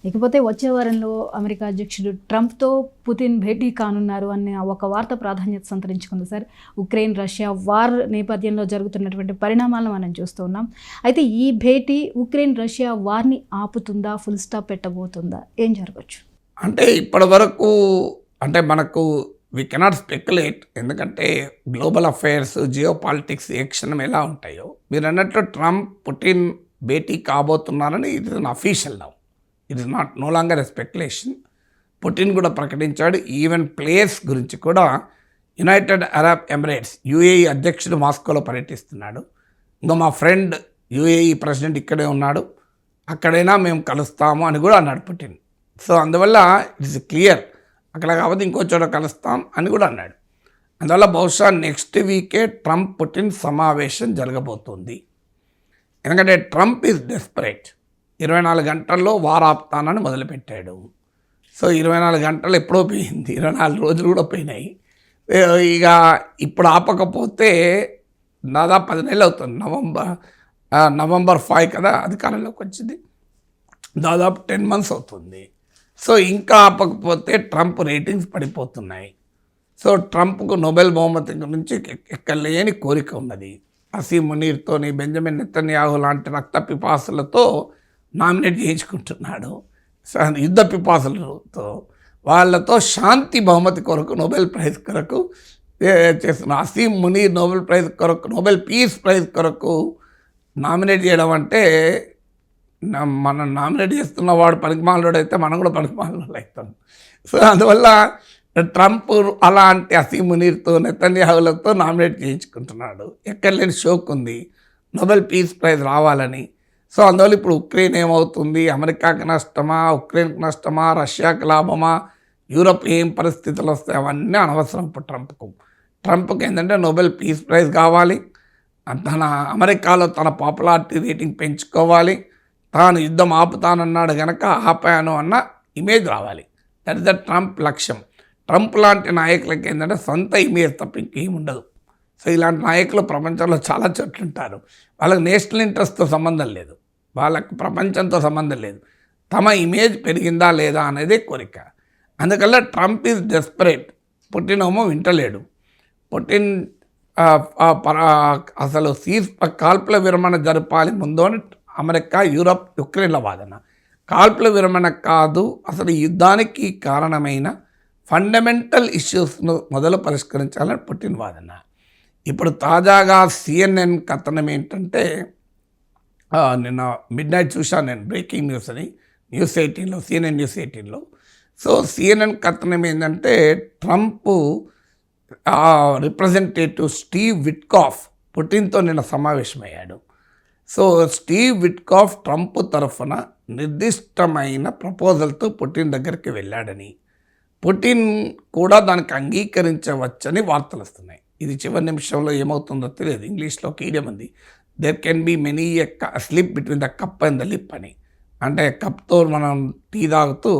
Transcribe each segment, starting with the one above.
ఇకపోతే వచ్చే వారంలో అమెరికా అధ్యక్షుడు ట్రంప్తో పుతిన్ భేటీ కానున్నారు అనే ఒక వార్త ప్రాధాన్యత సంతరించుకుంది సార్. ఉక్రెయిన్ రష్యా వార్ నేపథ్యంలో జరుగుతున్నటువంటి పరిణామాలను మనం చూస్తూ ఉన్నాం. అయితే ఈ భేటీ ఉక్రెయిన్ రష్యా వార్ని ఆపుతుందా, ఫుల్ స్టాప్ పెట్టబోతుందా, ఏం జరగచ్చు? అంటే ఇప్పటి వరకు అంటే మనకు వి కెనాట్ స్పెక్యులేట్, ఎందుకంటే గ్లోబల్ అఫైర్స్, జియో పాలిటిక్స్ ఏ క్షణం ఎలా ఉంటాయో. మీరు అన్నట్లు ట్రంప్ పుటిన్ భేటీ కాబోతున్నారని it is unofficial now, it is not no longer a speculation. Putin కూడా ప్రకటించాడు. ఈవెన్ ప్లేస్ గురించి కూడా యునైటెడ్ అరబ్ ఎమిరేట్స్ యుఏఈ అధ్యక్షుడు మాస్కోలో పర్యటిస్తున్నాడు. ఇంకా మా ఫ్రెండ్ యుఏఈ ప్రెసిడెంట్ ఇక్కడే ఉన్నాడు, అక్కడైనా మేము కలుస్తాము అని కూడా అన్నాడు పుటిన్. సో అందువల్ల ఇట్స్ క్లియర్, అక్కడ కాకపోతే ఇంకో చోట కలుస్తాం అని కూడా అన్నాడు. అందువల్ల బహుశా నెక్స్ట్ వీకే ట్రంప్ పుటిన్ సమావేశం జరగబోతుంది. ఎందుకంటే ట్రంప్ ఈజ్ డెస్పరేట్. 24 గంటల్లో వార్ ఆపుతానని మొదలుపెట్టాడు. సో 24 గంటలు ఎప్పుడో పోయింది, 24 రోజులు కూడా పోయినాయి. ఇక ఇప్పుడు ఆపకపోతే దాదాపు 10 నెలలు అవుతుంది. నవంబర్ 5 కదా అధికారంలోకి వచ్చింది, దాదాపు 10 months అవుతుంది. సో ఇంకా ఆపకపోతే ట్రంప్ రేటింగ్స్ పడిపోతున్నాయి. సో ట్రంప్కు నోబెల్ బహుమతి గురించి ఎక్కలేని కోరిక ఉన్నది. అసీం మునీర్తోని, బెంజమిన్ నెతన్యాహు లాంటి రక్త పిపాసులతో నామినేట్ చేయించుకుంటున్నాడు. యుద్ధ పిపాసులతో వాళ్ళతో శాంతి బహుమతి కొరకు, నోబెల్ ప్రైజ్ కొరకు చేస్తున్నారు. అసీం మునీర్ నోబెల్ ప్రైజ్ కొరకు, నోబెల్ పీస్ ప్రైజ్ కొరకు నామినేట్ చేయడం అంటే, మనం నామినేట్ చేస్తున్న వాడు పనికిమాలోడు అయితే మనం కూడా పనికిమాలోడు అవుతాం. సో అందువల్ల ట్రంప్ అలాంటి అసీం మునీర్తో, నెతన్యాహులతో నామినేట్ చేయించుకుంటున్నాడు. ఎక్కడ లేని షోక్ ఉంది నోబెల్ పీస్ ప్రైజ్ రావాలని. సో అందువల్ల ఇప్పుడు ఉక్రెయిన్ ఏమవుతుంది, అమెరికాకి నష్టమా, ఉక్రెయిన్కి నష్టమా, రష్యాకి లాభమా, యూరప్ ఏం పరిస్థితులు వస్తాయి, అవన్నీ అనవసరం ఇప్పుడు ట్రంప్కి ఏంటంటే నోబెల్ పీస్ ప్రైజ్ కావాలి, తన అమెరికాలో తన పాపులారిటీ రేటింగ్ పెంచుకోవాలి, తాను యుద్ధం ఆపుతానన్నాడు కనుక ఆపాను అన్న ఇమేజ్ రావాలి. దట్ ఇస్ ద ట్రంప్ లక్ష్యం. ట్రంప్ లాంటి నాయకులకి ఏంటంటే సొంత ఇమేజ్ తప్ప ఇంకేం ఉండదు. సో ఇలాంటి నాయకులు ప్రపంచంలో చాలా చోట్ల ఉంటారు. వాళ్ళకి నేషనల్ ఇంట్రెస్ట్తో సంబంధం లేదు, వాళ్ళకి ప్రపంచంతో సంబంధం లేదు, తమ ఇమేజ్ పెరిగిందా లేదా అనేదే కోరిక. అందువల్ల ట్రంప్ ఈజ్ డెస్పరేట్. పుటిన్ ఏమో వింటలేడు. పుటిన్ అసలు కాల్పుల విరమణ జరపాలి ముందు అని అమెరికా, యూరప్, యుక్రెయిన్ల వాదన. కాల్పుల విరమణ కాదు, అసలు యుద్ధానికి కారణమైన ఫండమెంటల్ ఇష్యూస్ను మొదలు పరిష్కరించాలని పుటిన్ వాదన. ఇప్పుడు తాజాగా CNN కథనం ఏంటంటే, నిన్న మిడ్ నైట్ చూశాను నేను, బ్రేకింగ్ న్యూస్ అని న్యూస్ 18లో, CNN న్యూస్ 18లో. సో CNN కథనం ఏంటంటే, ట్రంప్ రిప్రజెంటేటివ్ స్టీవ్ విట్కాఫ్ పుటిన్తో నిన్న సమావేశమయ్యాడు. సో స్టీవ్ విట్కాఫ్ ట్రంప్ తరఫున నిర్దిష్టమైన ప్రపోజల్తో పుటిన్ దగ్గరికి వెళ్ళాడని, పుటిన్ కూడా దానికి అంగీకరించవచ్చని వార్తలు వస్తున్నాయి. ఇది చివరి నిమిషంలో ఏమవుతుందో తెలియదు. ఇంగ్లీష్లో ఒక ఈడియం ఉంది, there can be many a slip between the cup and the lip అని. అంటే కప్తో మనం టీ తాగుతూ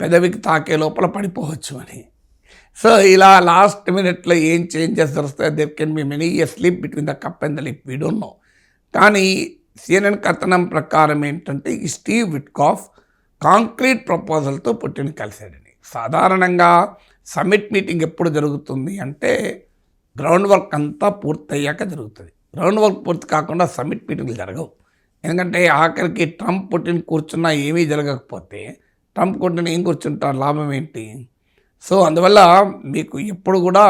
పెదవికి తాకే లోపల పడిపోవచ్చు అని. సో ఇలా లాస్ట్ మినిట్లో ఏం చేంజెస్ వస్తాయి, there can be many a slip between the cup and the lip, we don't know. కానీ CNN కథనం ప్రకారం ఏంటంటే, ఈ స్టీవ్ విట్కాఫ్ కాంక్రీట్ ప్రపోజల్తో పుటిన్ కలిశాడని. సాధారణంగా సమ్మిట్ మీటింగ్ ఎప్పుడు జరుగుతుంది అంటే, గ్రౌండ్ వర్క్ అంతా పూర్తయ్యాక జరుగుతుంది. గ్రౌండ్ వర్క్ పూర్తి కాకుండా సమ్మిట్ మీటింగ్లు జరగవు. ఎందుకంటే ఆఖరికి ట్రంప్ పుటిన్ కూర్చున్నా ఏమీ జరగకపోతే ట్రంప్ పుటిన్ ఏం కూర్చుంటారు, లాభం ఏంటి? సో అందువల్ల మీకు ఎప్పుడు కూడా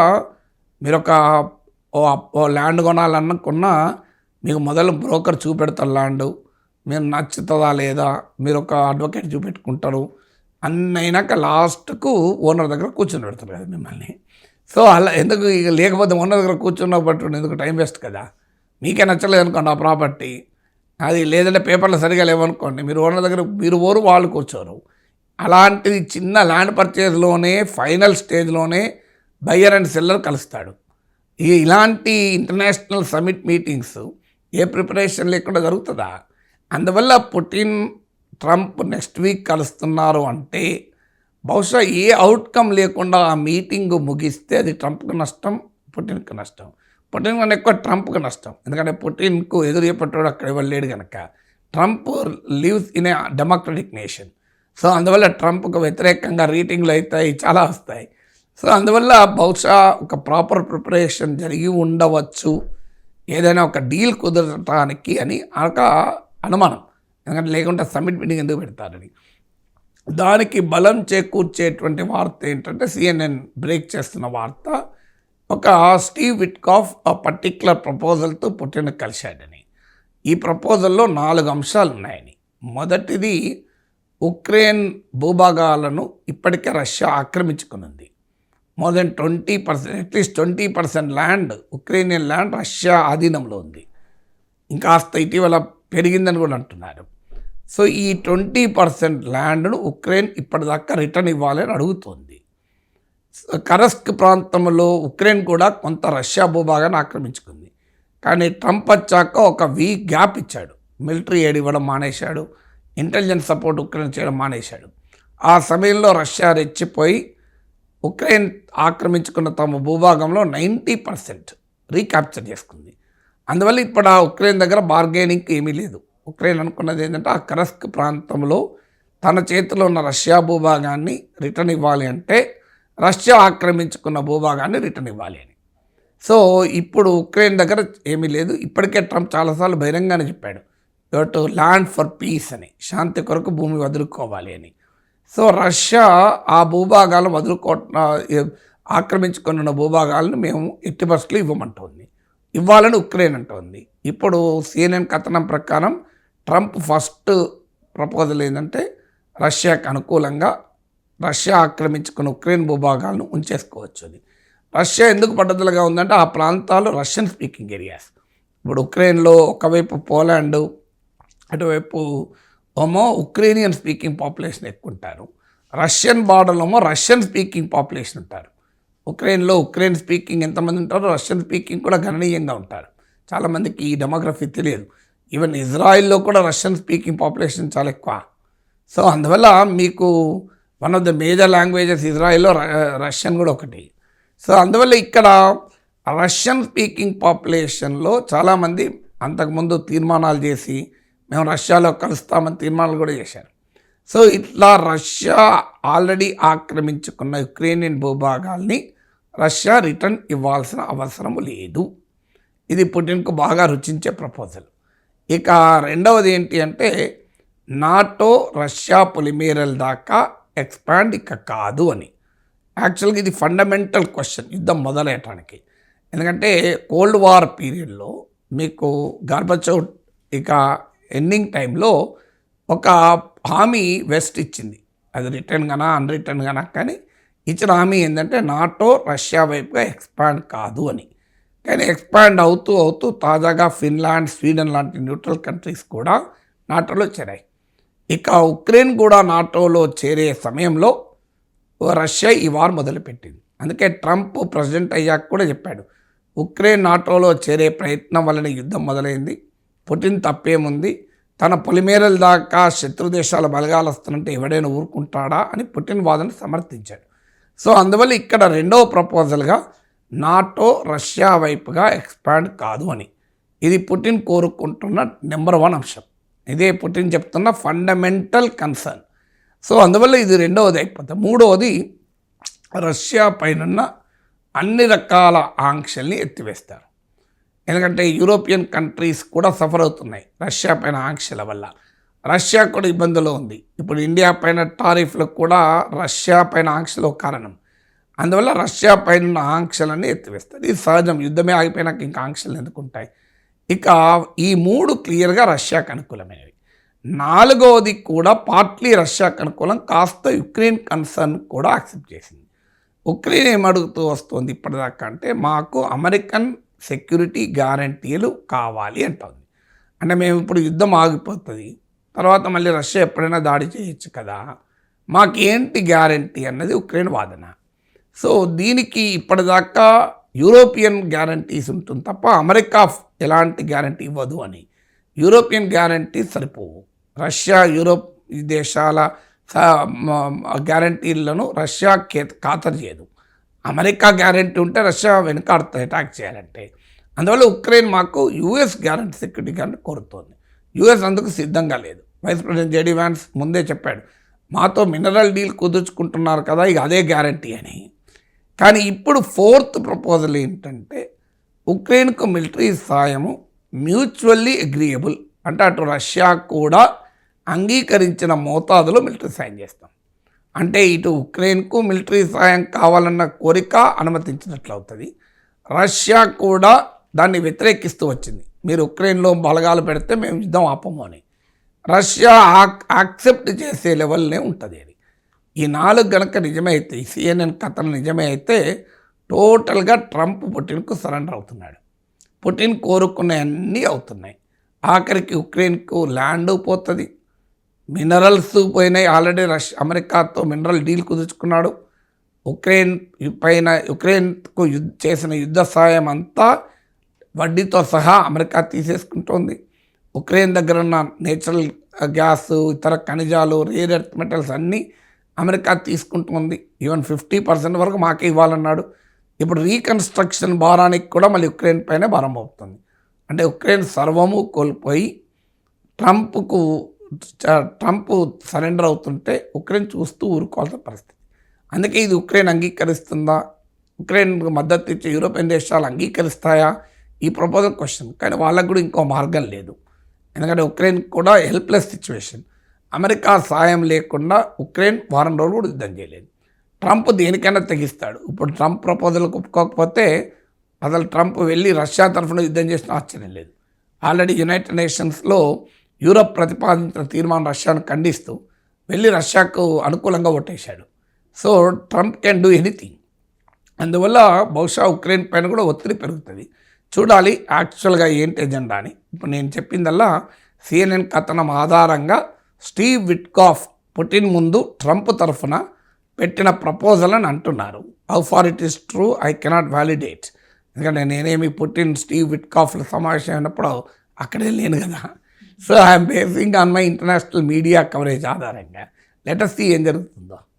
మీరు ఓ ల్యాండ్ కొనాలనుకున్నా మీకు మొదలు బ్రోకర్ చూపెడతారు ల్యాండ్, మీరు నచ్చుతుందా లేదా, మీరు ఒక అడ్వకేట్ చూపెట్టుకుంటారు, అన్నీ అయినాక లాస్ట్కు ఓనర్ దగ్గర కూర్చొని పెడతారు కదా మిమ్మల్ని. సో అలా ఎందుకు, ఇక లేకపోతే ఓనర్ దగ్గర కూర్చున్న పట్టు ఎందుకు, టైం వేస్ట్ కదా. మీకే నచ్చలేదు అనుకోండి ఆ ప్రాపర్టీ, అది లేదంటే పేపర్లు సరిగా లేవనుకోండి, మీరు ఓనర్ దగ్గర మీరు ఓరు, వాళ్ళు కూర్చోరు. అలాంటిది చిన్న ల్యాండ్ పర్చేజ్లోనే ఫైనల్ స్టేజ్లోనే బయ్యర్ అండ్ సెల్లర్ కలుస్తాడు. ఇలాంటి ఇంటర్నేషనల్ సమ్మిట్ మీటింగ్స్ ఏ ప్రిపరేషన్ లేకుండా జరుగుతుందా? అందువల్ల పుటిన్ ట్రంప్ నెక్స్ట్ వీక్ కలుస్తున్నారు అంటే బహుశా ఏ అవుట్కమ్ లేకుండా ఆ మీటింగ్ ముగిస్తే అది ట్రంప్కి నష్టం, పుటిన్కి నష్టం. పుటిన్ కన్నా ఎక్కువ ట్రంప్కి నష్టం. ఎందుకంటే పుటిన్కు ఎదురు చెప్పేటోడు అక్కడ ఎవరు లేడు కనుక. Trump lives in a democratic nation. So అందువల్ల ట్రంప్కు వ్యతిరేకంగా రీటింగ్లు అవుతాయి, చాలా వస్తాయి. సో అందువల్ల బహుశా ఒక ప్రాపర్ ప్రిపరేషన్ జరిగి ఉండవచ్చు ఏదైనా ఒక డీల్ కుదరటానికి అని ఒక అనుమానం. ఎందుకంటే లేకుంటే సమ్మిట్ మీటింగ్ ఎందుకు పెడతారని. దానికి బలం చేకూర్చేటువంటి వార్త ఏంటంటే సిఎన్ఎన్ బ్రేక్ చేస్తున్న వార్త, ఒక స్టీవ్ విట్కాఫ్ ఆ పర్టిక్యులర్ ప్రపోజల్తో పుటిన్ కలిశాడని. ఈ ప్రపోజల్లో 4 అంశాలు ఉన్నాయని. మొదటిది, ఉక్రెయిన్ భూభాగాలను ఇప్పటికే రష్యా ఆక్రమించుకునింది. More than 20%, at least 20% land, Ukrainian land Russia ఆధీనంలో ఉంది. ఇంకాస్త ఇటీవల పెరిగిందని కూడా అంటున్నారు. సో ఈ 20% ల్యాండ్ను ఉక్రెయిన్ ఇప్పటిదాకా రిటర్న్ ఇవ్వాలని అడుగుతోంది. కరస్క్ ప్రాంతంలో ఉక్రెయిన్ కూడా కొంత రష్యా భూభాగాన్ని ఆక్రమించుకుంది. కానీ ట్రంప్ వచ్చాక ఒక వీక్ గ్యాప్ ఇచ్చాడు. మిలిటరీ ఎయిడ్ ఇవ్వడం మానేశాడు, ఇంటెలిజెన్స్ సపోర్ట్ ఉక్రెయిన్ చేయడం మానేశాడు. ఆ సమయంలో రష్యా రెచ్చిపోయి ఉక్రెయిన్ ఆక్రమించుకున్న తమ భూభాగంలో 90% రీక్యాప్చర్ చేసుకుంది. అందువల్ల ఇప్పుడు ఆ ఉక్రెయిన్ దగ్గర బార్గెనింగ్ ఏమీ లేదు. ఉక్రెయిన్ అనుకున్నది ఏంటంటే ఆ కరస్క్ ప్రాంతంలో తన చేతిలో ఉన్న రష్యా భూభాగాన్ని రిటర్న్ ఇవ్వాలి అంటే రష్యా ఆక్రమించుకున్న భూభాగాన్ని రిటర్న్ ఇవ్వాలి అని. సో ఇప్పుడు ఉక్రెయిన్ దగ్గర ఏమీ లేదు. ఇప్పటికే ట్రంప్ చాలాసార్లు బహిరంగానే చెప్పాడు, you have to land for piece అని, శాంతి కొరకు భూమి వదులుకోవాలి అని. సో రష్యా ఆ భూభాగాలను ఆక్రమించుకున్న భూభాగాలను మేము ఎట్టి పరిస్థితులు ఇవ్వమంటోంది, ఇవ్వాలని ఉక్రెయిన్ అంటోంది. ఇప్పుడు సిఎన్ఎన్ కథనం ప్రకారం ట్రంప్ ఫస్ట్ ప్రపోజల్ ఏంటంటే రష్యాకు అనుకూలంగా రష్యా ఆక్రమించుకున్న ఉక్రెయిన్ భూభాగాలను ఉంచేసుకోవచ్చు అని. రష్యా ఎందుకు పట్టుదలగా ఉందంటే ఆ ప్రాంతాలు రష్యన్ స్పీకింగ్ ఏరియాస్. ఇప్పుడు ఉక్రెయిన్లో ఒకవైపు పోలాండ్, అటువైపు ఏమో ఉక్రెయినియన్ స్పీకింగ్ పాపులేషన్ ఎక్కువ ఉంటారు. రష్యన్ బార్డర్లో ఏమో రష్యన్ స్పీకింగ్ పాపులేషన్ ఉంటారు. ఉక్రెయిన్లో ఉక్రెయిన్ స్పీకింగ్ ఎంతమంది ఉంటారో రష్యన్ స్పీకింగ్ కూడా గణనీయంగా ఉంటారు. చాలామందికి ఈ డెమోగ్రఫీ తెలియదు. ఈవెన్ ఇజ్రాయిల్లో కూడా రష్యన్ స్పీకింగ్ పాపులేషన్ చాలా ఎక్కువ. సో అందువల్ల మీకు one of the major languages ఇజ్రాయిల్లో రష్యన్ కూడా ఒకటి. సో అందువల్ల ఇక్కడ రష్యన్ స్పీకింగ్ పాపులేషన్లో చాలామంది అంతకుముందు తీర్మానాలు చేసి మేము రష్యాలో కలుస్తామని తీర్మానాలు కూడా చేశారు. సో ఇట్లా రష్యా ఆల్రెడీ ఆక్రమించుకున్న యుక్రెయినియన్ భూభాగాల్ని రష్యా రిటర్న్ ఇవ్వాల్సిన అవసరం లేదు. ఇది పుటిన్కు బాగా రుచించే ప్రపోజల్. ఇక రెండవది ఏంటి అంటే నాటో రష్యా పొలిమేరల్ దాకా ఎక్స్పాండ్ ఇక కాదు అని. యాక్చువల్గా ఇది ఫండమెంటల్ క్వశ్చన్ యుద్ధం మొదలయ్యటానికి. ఎందుకంటే కోల్డ్ వార్ పీరియడ్లో మీకు గార్బచోవ్ ఇక ఎండింగ్ టైంలో ఒక హామీ వెస్ట్ ఇచ్చింది. అది రిటర్న్ గానా అన్రిటర్న్ గానా కానీ ఇచ్చిన హామీ ఏంటంటే నాటో రష్యా వైపుగా ఎక్స్పాండ్ కాదు అని. కానీ ఎక్స్పాండ్ అవుతూ అవుతూ తాజాగా ఫిన్లాండ్, స్వీడన్ లాంటి న్యూట్రల్ కంట్రీస్ కూడా నాటోలో చేరాయి. ఇక ఉక్రెయిన్ కూడా నాటోలో చేరే సమయంలో రష్యా ఈ వార్ మొదలుపెట్టింది. అందుకే ట్రంప్ ప్రెసిడెంట్ అయ్యాక కూడా చెప్పాడు, ఉక్రెయిన్ నాటోలో చేరే ప్రయత్నం వలన యుద్ధం మొదలైంది, పుటిన్ తప్పేముంది, తన పొలిమేరల దాకా శత్రు దేశాల బలగాలు వస్తున్నంటే ఎవడైనా ఊరుకుంటాడా అని పుటిన్ వాదన సమర్థించాడు. సో అందువల్ల ఇక్కడ రెండవ ప్రపోజల్గా నాటో రష్యా వైపుగా ఎక్స్పాండ్ కాదు అని. ఇది పుటిన్ కోరుకుంటున్న నెంబర్ 1 అంశం. ఇదే పుటిన్ చెప్తున్న ఫండమెంటల్ కన్సర్న్. సో అందువల్ల ఇది రెండవది అయిపోతుంది. మూడవది రష్యా పైన అన్ని రకాల ఆంక్షల్ని ఎత్తివేస్తారు. ఎందుకంటే యూరోపియన్ కంట్రీస్ కూడా సఫర్ అవుతున్నాయి రష్యా పైన ఆంక్షల వల్ల. రష్యా కూడా ఇబ్బందులో ఉంది. ఇప్పుడు ఇండియా పైన టారిఫ్లకు కూడా రష్యా పైన ఆంక్షలు కారణం. అందువల్ల రష్యా పైన ఆంక్షలన్నీ ఎత్తివేస్తారు. ఇది సహజం, యుద్ధమే ఆగిపోయినాక ఇంకా ఆంక్షలు ఎందుకుంటాయి. ఇక ఈ 3 క్లియర్గా రష్యాకు అనుకూలమైనవి. 4వది కూడా పార్ట్లీ రష్యాకు అనుకూలం, కాస్త యుక్రెయిన్ కన్సర్న్ కూడా యాక్సెప్ట్ చేసింది. ఉక్రెయిన్ ఏమడుగుతూ వస్తుంది ఇప్పటిదాకా అంటే మాకు అమెరికన్ సెక్యూరిటీ గ్యారంటీలు కావాలి అంటుంది. అంటే మేము ఇప్పుడు యుద్ధం ఆగిపోతుంది, తర్వాత మళ్ళీ రష్యా ఎప్పుడైనా దాడి చేయొచ్చు కదా, మాకేంటి గ్యారంటీ అన్నది ఉక్రెయిన్ వాదన. సో దీనికి ఇప్పటిదాకా యూరోపియన్ గ్యారంటీస్ ఉంటుంది తప్ప అమెరికా ఎలాంటి గ్యారంటీ ఇవ్వదు అని. యూరోపియన్ గ్యారంటీస్ సరిపోవు. రష్యా యూరోప్ దేశాల గ్యారంటీలను రష్యా ఖాతరు చేయదు. అమెరికా గ్యారంటీ ఉంటే రష్యా వెనుకాడుతుంది అటాక్ చేయాలంటే. అందువల్ల ఉక్రెయిన్ మాకు యూఎస్ గ్యారంటీ, సెక్యూరిటీ గ్యారంటీ కోరుతోంది. యూఎస్ అందుకు సిద్ధంగా లేదు. వైస్ ప్రెసిడెంట్ జేడీ వ్యాన్స్ ముందే చెప్పాడు, మాతో మినరల్ డీల్ కుదుర్చుకుంటున్నారు కదా, ఇక అదే గ్యారంటీ అని. కానీ ఇప్పుడు ఫోర్త్ ప్రపోజల్ ఏంటంటే ఉక్రెయిన్కు మిలిటరీ సాయము మ్యూచువల్లీ అగ్రియబుల్, అంటే అటు రష్యా కూడా అంగీకరించిన మోతాదులో మిలిటరీ సాయం చేస్తాం. అంటే ఇటు ఉక్రెయిన్కు మిలిటరీ సాయం కావాలన్న కోరిక అనుమతించినట్లు అవుతుంది. రష్యా కూడా దాన్ని వ్యతిరేకిస్తూ వచ్చింది. మీరు ఉక్రెయిన్లో బలగాలు పెడితే మేము యుద్ధం ఆపము అని. రష్యా యాక్సెప్ట్ చేసే లెవెల్నే ఉంటుంది అది. ఈ 4 గనక నిజమే అయితే, ఈ CNN కథలు నిజమే అయితే టోటల్గా ట్రంప్ పుటిన్కు సరెండర్ అవుతున్నాడు. పుటిన్ కోరుకున్నవన్నీ అవుతున్నాయి. ఆఖరికి ఉక్రెయిన్కు ల్యాండ్ పోతుంది, మినరల్స్ పోయినాయి. ఆల్రెడీ అమెరికాతో మినరల్ డీల్ కుదుర్చుకున్నాడు. ఉక్రెయిన్కు చేసిన యుద్ధ సాయం అంతా వడ్డీతో సహా అమెరికా తీసేసుకుంటోంది. ఉక్రెయిన్ దగ్గర ఉన్న నేచురల్ గ్యాస్, ఇతర ఖనిజాలు, రేర్ ఎర్త్ మెటల్స్ అన్నీ అమెరికా తీసుకుంటుంది. ఈవెన్ 50% వరకు మాకే ఇవ్వాలన్నాడు. ఇప్పుడు రీకన్స్ట్రక్షన్ భారానికి కూడా మళ్ళీ ఉక్రెయిన్ పైనే భారం అవుతుంది. అంటే ఉక్రెయిన్ సర్వము కోల్పోయి ట్రంప్ సరెండర్ అవుతుంటే ఉక్రెయిన్ చూస్తూ ఊరుకోవాల్సిన పరిస్థితి. అందుకే ఇది ఉక్రెయిన్ అంగీకరిస్తుందా, ఉక్రెయిన్కు మద్దతు ఇచ్చే యూరోపియన్ దేశాలు అంగీకరిస్తాయా, ఈ ప్రపోజల్ క్వశ్చన్. కానీ వాళ్ళకు కూడా ఇంకో మార్గం లేదు. ఎందుకంటే ఉక్రెయిన్ కూడా హెల్ప్లెస్ సిచ్యువేషన్. అమెరికా సాయం లేకుండా ఉక్రెయిన్ వారం రోజులు కూడా యుద్ధం చేయలేదు. ట్రంప్ దేనికైనా తెగిస్తాడు. ఇప్పుడు ట్రంప్ ప్రపోజల్కి ఒప్పుకోకపోతే అసలు ట్రంప్ వెళ్ళి రష్యా తరఫున యుద్ధం చేసిన ఆశ్చర్యం లేదు. ఆల్రెడీ యునైటెడ్ నేషన్స్లో యూరప్ ప్రతిపాదించిన తీర్మానం రష్యాను ఖండిస్తూ వెళ్ళి రష్యాకు అనుకూలంగా ఓటేశాడు. So Trump can do anything. అందువల్ల బహుశా ఉక్రెయిన్ పైన కూడా ఒత్తిడి పెరుగుతుంది. చూడాలి యాక్చువల్గా ఏంటి ఎజెండా అని. ఇప్పుడు నేను చెప్పిందల్లా CNN కథనం ఆధారంగా స్టీవ్ విట్కాఫ్ పుటిన్ ముందు ట్రంప్ తరఫున పెట్టిన ప్రపోజల్ అని అంటున్నారు. How far it is true I cannot validate. ఎందుకంటే నేనేమి పుటిన్ స్టీవ్ విట్కాఫ్ల సమావేశం అయినప్పుడు అక్కడే లేను కదా. So I'm basing on my international media coverage ఆధారంగా. లెట్ us see ఏం జరుగుతుందో.